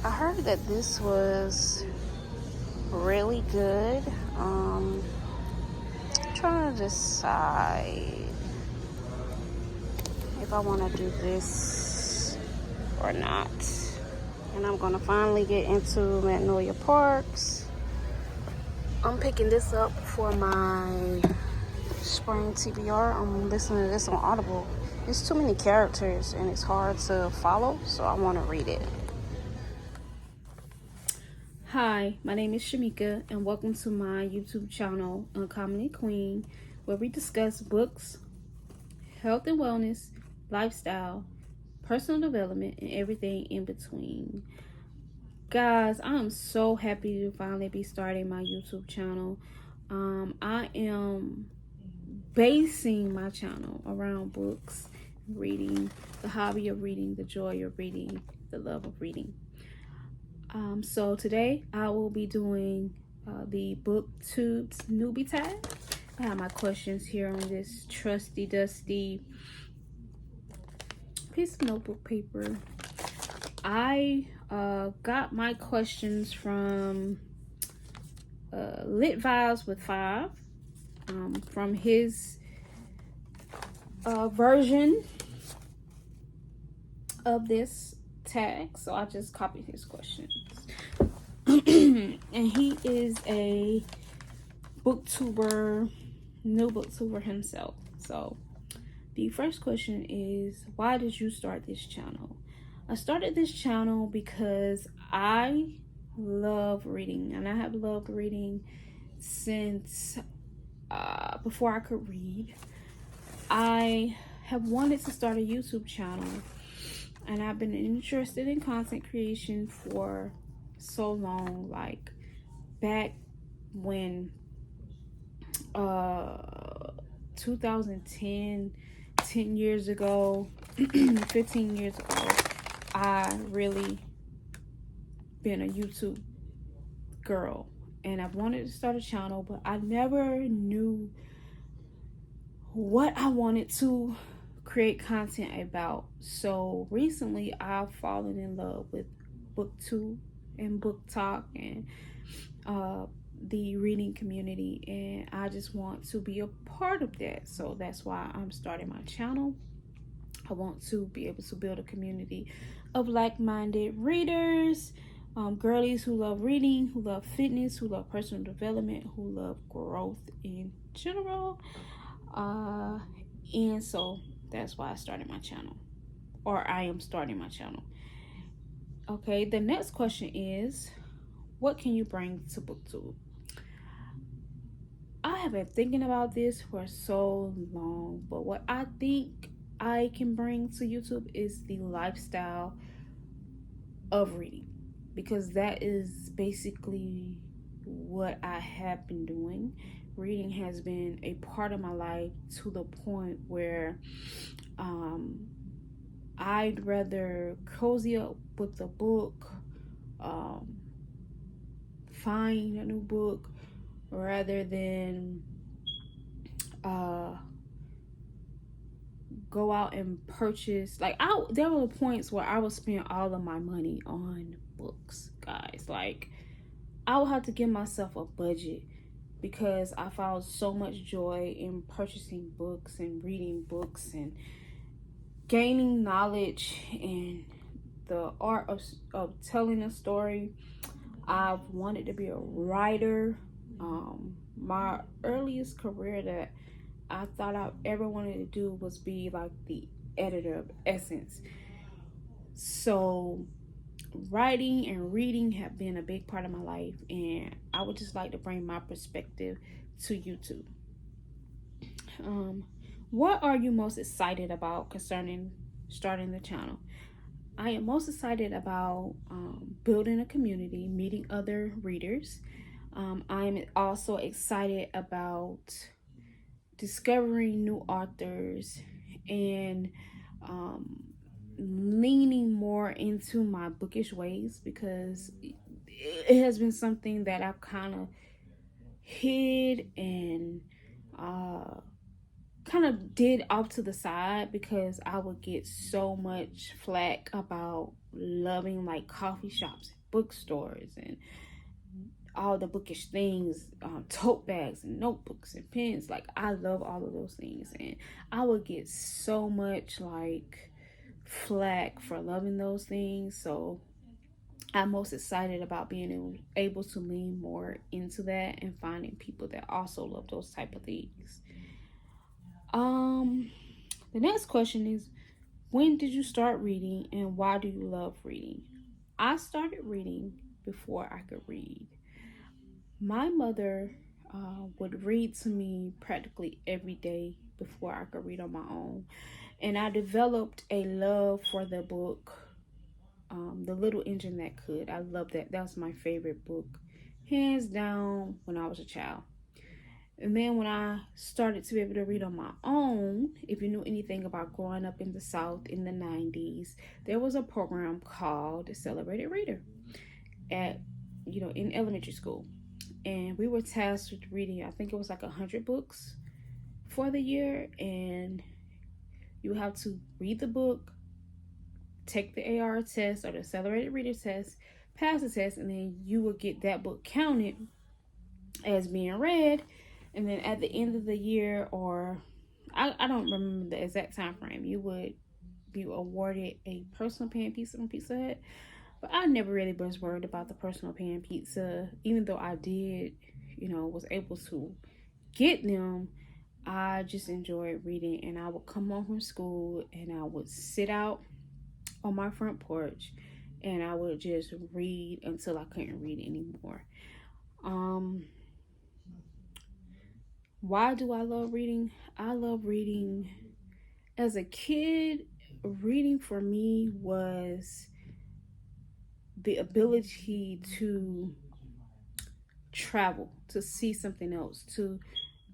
I heard that this was really good. Trying to decide if I want to do this or not. And I'm going to finally get into Magnolia Parks. I'm picking this up for my spring TBR. I'm listening to this on Audible. There's too many characters and it's hard to follow, so I want to read it. Hi, my name is Shamika, and welcome to my YouTube channel, Uncommon Queen, where we discuss books, health and wellness, lifestyle, personal development, and everything in between. Guys, I am so happy to finally be starting my YouTube channel. I am basing my channel around books, reading, the hobby of reading, the joy of reading, the love of reading. So today I will be doing the booktube's Newbie Tag. I have my questions here on this trusty dusty piece of notebook paper. I got my questions from Lit Vibes with 5 from his version of this tag, so I just copied his questions. And he is a booktuber, new booktuber himself. So the first question is, why did you start this channel? I started this channel because I love reading, and I have loved reading since before I could read. I have wanted to start a YouTube channel, and I've been interested in content creation for so long, like back when 2010, 10 years ago, 15 years ago, I really been a YouTube girl, and I wanted to start a channel, but I never knew what I wanted to create content about. So recently I've fallen in love with booktube and book talk and the reading community, and I just want to be a part of that. So that's why I'm starting my channel. I want to be able to build a community of like-minded readers, girlies who love reading, who love fitness, who love personal development, who love growth in general. And so that's why I started my channel, or I am starting my channel. Okay, the next question is, what can you bring to booktube? I have been thinking about this for so long, but what I think I can bring to YouTube is the lifestyle of reading, because that is basically what I have been doing. Reading has been a part of my life to the point where I'd rather cozy up with a book, find a new book, rather than go out and purchase. Like, there were points where I would spend all of my money on books, guys. Like, I would have to give myself a budget because I found so much joy in purchasing books and reading books and gaining knowledge and the art of telling a story. I've wanted to be a writer. My earliest career that I thought I ever wanted to do was be like the editor of Essence. So writing and reading have been a big part of my life, and I would just like to bring my perspective to YouTube. What are you most excited about concerning starting the channel? I am most excited about building a community, meeting other readers. I'm also excited about discovering new authors and leaning more into my bookish ways, because it has been something that I've kind of hid and kind of did off to the side because I would get so much flack about loving like coffee shops, bookstores, and all the bookish things, tote bags and notebooks and pens. Like, I love all of those things, and I would get so much like flack for loving those things. So I'm most excited about being able to lean more into that and finding people that also love those type of things. The next question is, when did you start reading and why do you love reading? I started reading before I could read. My mother would read to me practically every day before I could read on my own. And I developed a love for the book, The Little Engine That Could. I love that. That was my favorite book, hands down, when I was a child. And then when I started to be able to read on my own, if you knew anything about growing up in the South in the 90s, there was a program called the Celebrated Reader in elementary school. And we were tasked with reading, I think it was like 100 books for the year. And you have to read the book, take the AR test or the Accelerated Reader test, pass the test, and then you would get that book counted as being read. And then at the end of the year, or I don't remember the exact time frame, you would be awarded a personal pan pizza from Pizza Hut. But I never really was worried about the personal pan pizza, even though I did, was able to get them. I just enjoyed reading, and I would come home from school and I would sit out on my front porch and I would just read until I couldn't read anymore. Why do I love reading? I love reading. As a kid, reading for me was the ability to travel, to see something else, to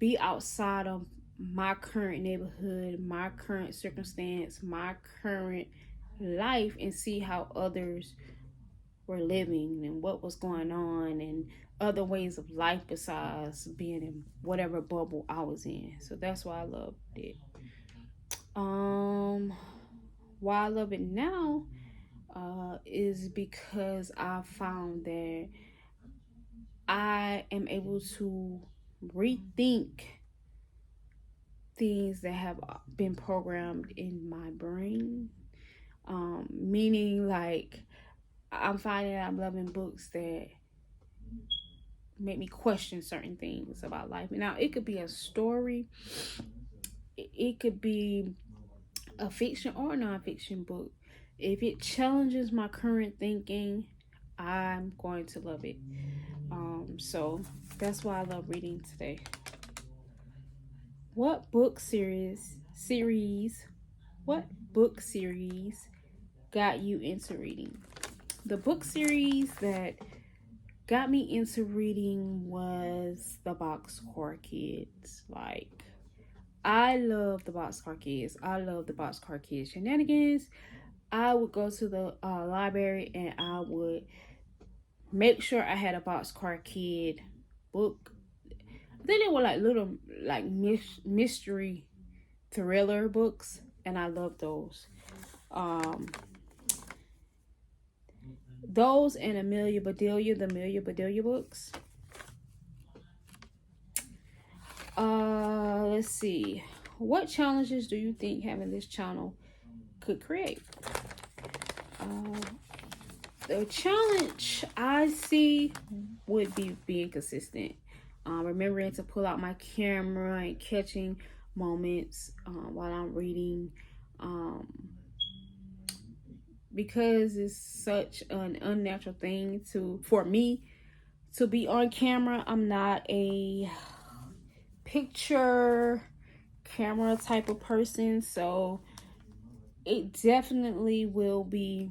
be outside of my current neighborhood, my current circumstance, my current life, and see how others were living and what was going on and other ways of life besides being in whatever bubble I was in. So that's why I loved it. Why I love it now is because I found that I am able to rethink things that have been programmed in my brain. Meaning, like, I'm finding that I'm loving books that make me question certain things about life. Now, it could be a story, it could be a fiction or a nonfiction book. If it challenges my current thinking, I'm going to love it. So that's why I love reading today. What book series got you into reading? The book series that got me into reading was the Boxcar Kids. Like, I love the Boxcar Kids. I love the Boxcar Kids shenanigans. I would go to the library and I would make sure I had a Boxcar Kid book. I think they were like little like mystery thriller books, and I love those. Those and the Amelia Bedelia books. Let's see. What challenges do you think having this channel could create? The challenge I see would be being consistent. Remembering to pull out my camera and catching moments while I'm reading. Because it's such an unnatural thing for me to be on camera. I'm not a picture camera type of person, so it definitely will be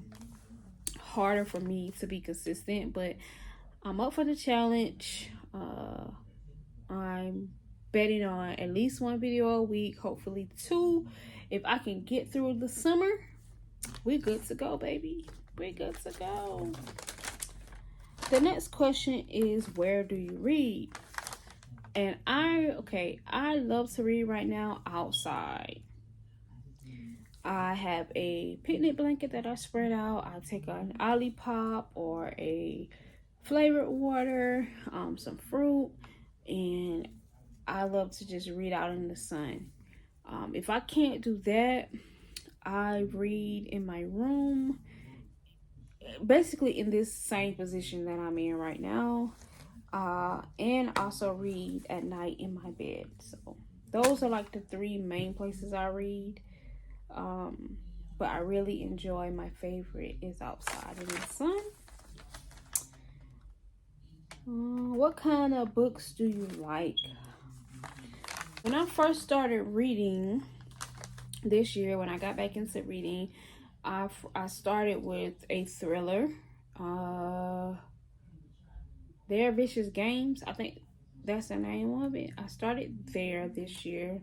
harder for me to be consistent, but I'm up for the challenge. I'm betting on at least one video a week, hopefully 2. If I can get through the summer, we're good to go, baby. We're good to go. The next question is, where do you read? And I love to read right now outside. I have a picnic blanket that I spread out. I take an Olipop or a flavored water, some fruit, and I love to just read out in the sun. If I can't do that, I read in my room, basically in this same position that I'm in right now, and also read at night in my bed. So those are like the three main places I read. But I really enjoy, my favorite is outside in the sun. What kind of books do you like? When I first started reading this year, when I got back into reading, I started with a thriller. Their Vicious Games, I think that's the name of it. I started there this year.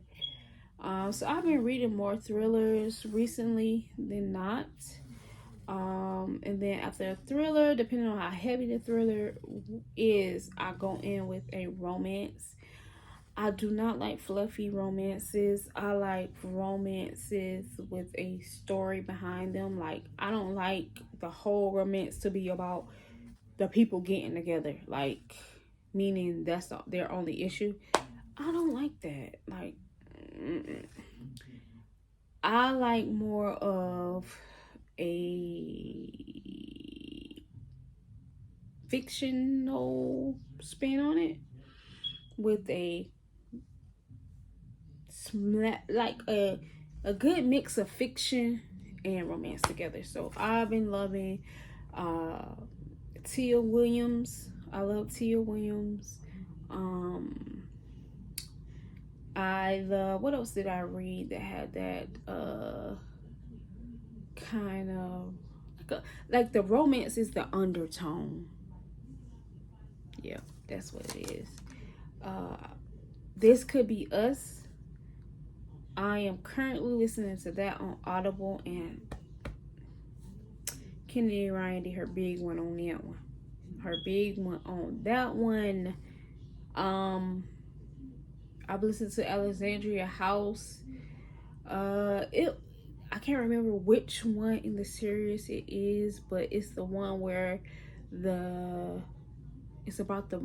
So I've been reading more thrillers recently than not. And then after a thriller, depending on how heavy the thriller is, I go in with a romance. I do not like fluffy romances. I like romances with a story behind them. Like, I don't like the whole romance to be about the people getting together, like, meaning that's their only issue. I don't like that. Like, I like more of a fictional spin on it, with a like a good mix of fiction and romance together. So I've been loving Tia Williams. I love Tia Williams. I love, what else did I read that had that kind of like the romance is the undertone. Yeah, that's what it is. This Could Be Us. I am currently listening to that on Audible, and Kennedy Ryan did her big one on that one. Her big one on that one. I've listened to Alexandria House. I can't remember which one in the series it is, but it's the one where it's about the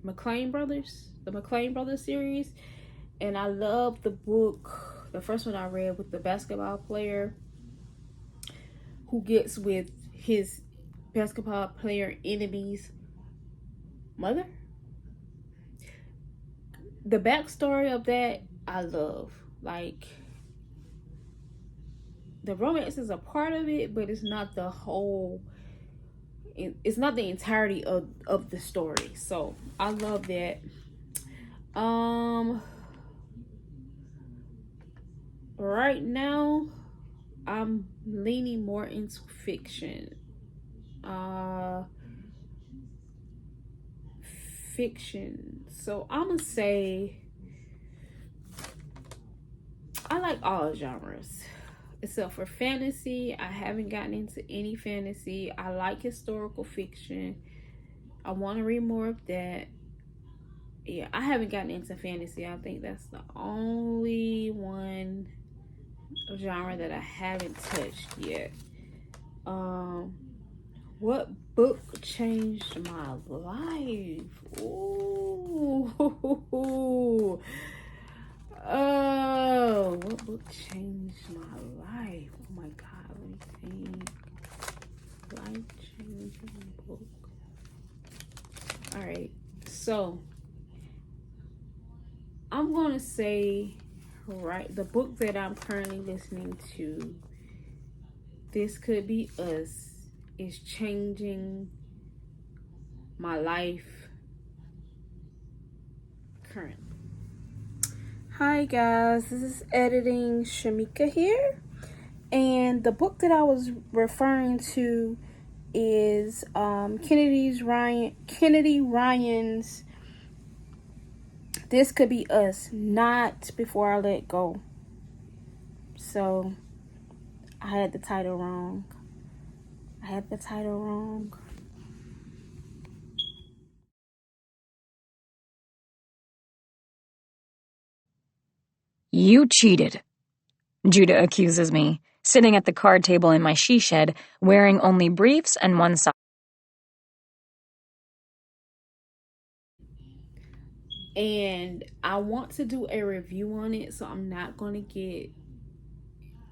McLean brothers, the McLean brothers series. And I love the book, the first one I read, with the basketball player who gets with his basketball player enemy's mother. The backstory of that, I love. Like, the romance is a part of it, but it's not the whole, it's not the entirety of the story. So I love that. Right now I'm leaning more into fiction. So I'm gonna say I like all genres except for fantasy. I haven't gotten into any fantasy. I like historical fiction. I want to read more of that. Yeah, I haven't gotten into fantasy. I think that's the only one genre that I haven't touched yet. What book changed my life? Ooh. Oh, what book changed my life? Oh my God, let me think. Life-changing book. All right, so I'm gonna say, the book that I'm currently listening to, This Could Be Us, is changing my life currently. Hi guys, this is editing Shamika here, and the book that I was referring to is Kennedy Ryan's This Could Be Us, not Before I Let Go. So I had the title wrong. You cheated, Judah accuses me, sitting at the card table in my she shed, wearing only briefs and one sock. And I want to do a review on it, so I'm not going to get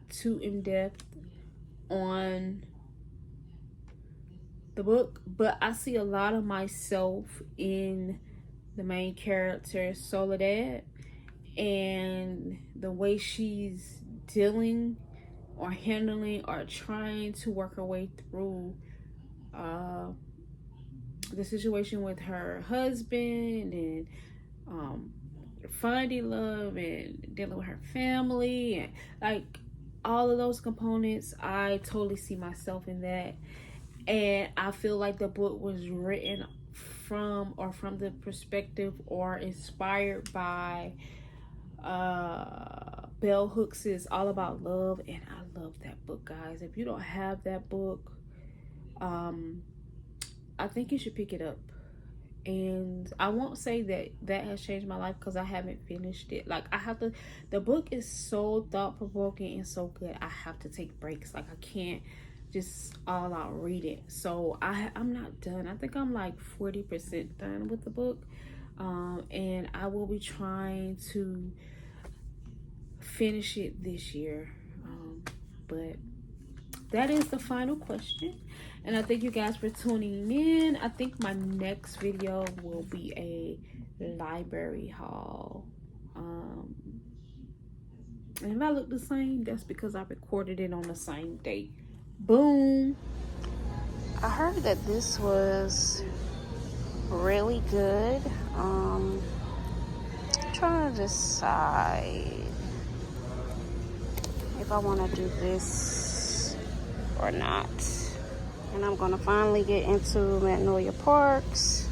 too in-depth on the book, but I see a lot of myself in the main character, Soledad, and the way she's dealing or handling or trying to work her way through the situation with her husband, and finding love and dealing with her family, and like all of those components. I totally see myself in that, and I feel like the book was written from the perspective or inspired by Bell Hooks' is All About Love, and I love that book, guys. If you don't have that book, I think you should pick it up. And I won't say that has changed my life, because I haven't finished it. Like, I have to, the book is so thought-provoking and so good, I have to take breaks. Like, I can't just all out read it. So I'm not done. I think I'm like 40% done with the book, and I will be trying to finish it this year, but that is the final question. And I thank you guys for tuning in. I think my next video will be a library haul. And if I look the same, that's because I recorded it on the same date. Boom. I heard that this was really good. Trying to decide if I want to do this or not. And I'm gonna finally get into Magnolia Parks.